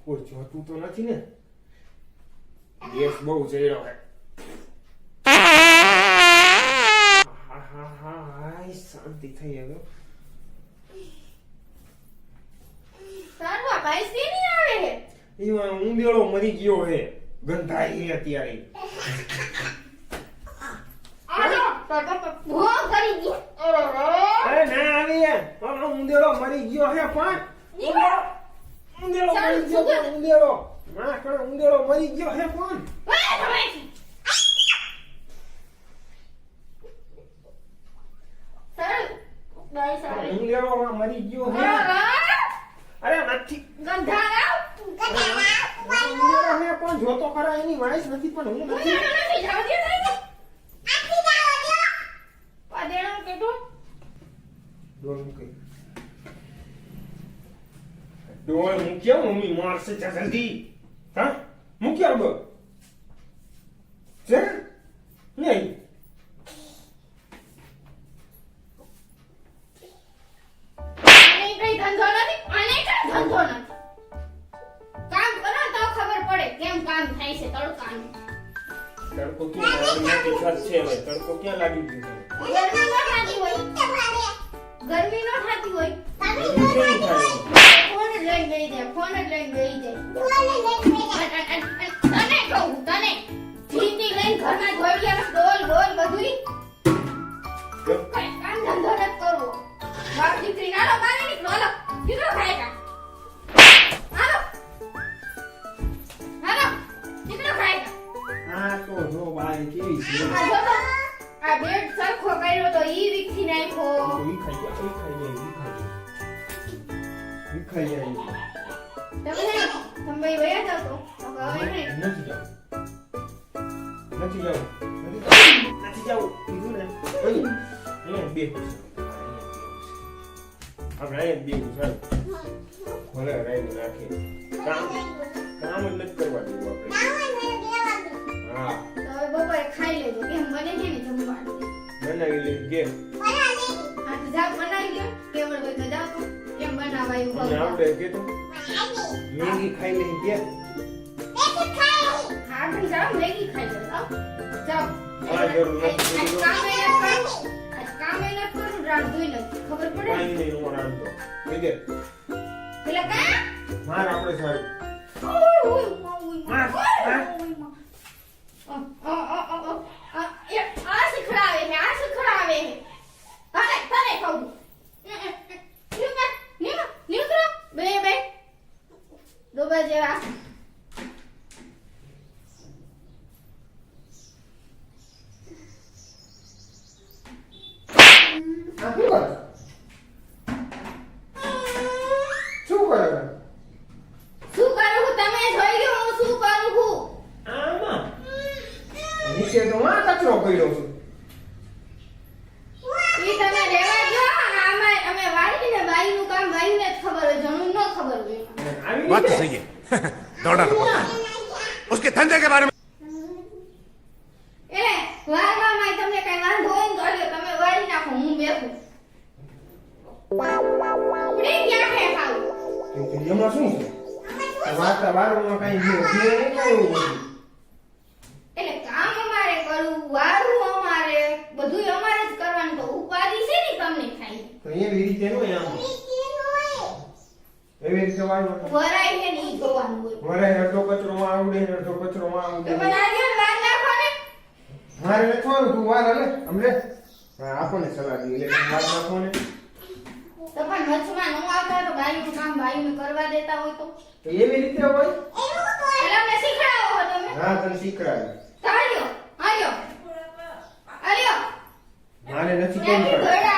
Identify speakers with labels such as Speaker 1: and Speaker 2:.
Speaker 1: કોઈ જોતું તો નથી ને? ગેસ બહુ ચડ્યો હે. હા શાંતિ થઈ હવે.
Speaker 2: સારવા પૈસી નહીં આવે હે.
Speaker 1: ઈમાં ઊંદેડો મરી ગયો હે. ગંધાઈ હે અત્યારે.
Speaker 2: આજો તો ભો કરી ગયો.
Speaker 1: અરે ના આવી હે. ઓલો ઊંદેડો મરી ગયો હે પણ. ઊંદેડો મરી ગયો હે ઊંદેડો. ના કણ ઊંદેડો મરી ગયો હે પણ. ઊંદેડો મરી ગયો હે. અરે નથી
Speaker 2: ગંધારા
Speaker 1: ઊંદેડો હે પણ જોતો ખરા એની વાઈસ નથી પણ હું નથી.
Speaker 2: જાવ દે આખી જાવ દે પાદેણો કેતો
Speaker 1: ડોળ મૂકી. ડોળ મૂક્યો મમ્મી મારશે જા જલ્દી. હા મૂક્યો બો છે નહીં.
Speaker 2: આને કઈ ધંધો નથી. આને કઈ ધંધો નથી. કામ કરો તો ખબર પડે કેમ કામ થાય છે તડકાનું.
Speaker 1: તડકો ક્યાં લાગી ઘર છે હવે તડકો ક્યાં લાગી ગયો?
Speaker 2: ગરમી ન થતી હોય. ગરમી ન થતી હોય. ફોન જ લઈને બેહી જાય. ફોન જ લઈને બેહી જાય. તને કહું તને જીતી લઈને ઘરમાં ઘોડિયા ડોલ ગોલ બધુંય કઈ કામ ધંધો ન કરવો. બાપ દીકરી નાલો બારે નીકળો. હાલો દીકરો ખાય હાલો હાલો દીકરો ખાય.
Speaker 1: આ તો જો બાઈ કેવી છે.
Speaker 2: આ જો તો આ બેડ સરખો કર્યો તો ઈ વિખી નાખ્યો.
Speaker 1: ઈ ખાઈ જાય વિખાઈ જાય.
Speaker 2: તમે વયા જાવ તો હવે નહીં.
Speaker 1: નથી જાવ કીધું ને. અહીંયા બે આપણે અહીંયા બે ચાલ ભલે રાઈ નાખે. કામ જ નથી કરવા દેવું આપણે. હા
Speaker 2: તો હવે બપોરે ખાઈ લેજો. કેમ બને છે ને જમવાનું
Speaker 1: બનાવી લે કેમ
Speaker 2: હા તો જાવ બનાવી લો. કેવળ હોય તો જાવ તો કેમ બનાવાયું
Speaker 1: અને
Speaker 2: કહું.
Speaker 1: આપણે કીધું મેગી ખાઈ લઈ કે
Speaker 2: હા પણ જાવ મેગી ખાઈ લો. જાવ
Speaker 1: હા જરૂર નથી.
Speaker 2: આજ કામ એ નથી કરું રાત ધોઈ નથી ખબર પડે.
Speaker 1: કાઈ નહીં હું રાંધતો કે
Speaker 2: પેલા કા
Speaker 1: માર આપણે સારું
Speaker 2: આ શીખડાવે છે. અરે તને કહું નીકળો બે ડોબા જેવા.
Speaker 1: શું કરે
Speaker 2: શું કરું છું? તમે જોઈ લો હું શું કરું છું.
Speaker 1: આમાં નીચે તો આ કચરો પડ્યો છે.
Speaker 2: ઈ તમે રહેવા દો. આમાં અમે વાળીને બાઈનું કામ બાઈને જ ખબર હોય. જણું ન ખબર હોય.
Speaker 1: આવી
Speaker 3: बात तो
Speaker 1: રીતે
Speaker 3: सही है दौड़ा तो पड़ता है उसके धंधे के बारे में
Speaker 2: એટલે વાળવામાં તમને કઈ વાંધો હોય ને તો લ્યો તમે વાળી નાખો. હું બેઠું ઉડી ગયા છે ખાવ.
Speaker 1: એમાં શું છે વાર્તા વારમાં કઈ જે નહીં આવ્યું બધું.
Speaker 2: એટલે કામ અમારે કરવું, વાળવું અમારે, બધું અમારે જ કરવાનું. તો ઉપાધિ છે ને તમને થાય.
Speaker 1: તો એવી રીતે નો આમ એવી રીતે વાળવા
Speaker 2: વરાય છે ને ઈ જોવાનું હોય.
Speaker 1: મારે અડધો કચરોમાં આવડે ને અડધો કચરોમાં
Speaker 2: તો
Speaker 1: આવડે.
Speaker 2: પણ આ લ્યો વાર નાખો ને.
Speaker 1: મારે નથી વાળું તું વાર હલે અમને આપણને સલાહ દી એટલે વાર નાખો ને.
Speaker 2: તો પણ વચમાં ન આવતા તો બાઈનું કામ બાઈને કરવા દેતા હોય તો
Speaker 1: એવી રીતે હોય.
Speaker 2: એટલે અમને શીખડાવો છો તમે.
Speaker 1: હા તને શીખડાવી.
Speaker 2: ચાલ્યો આલ્યો
Speaker 1: મારે નથી
Speaker 2: મેં
Speaker 1: કેમ કરે.
Speaker 2: ઘોડા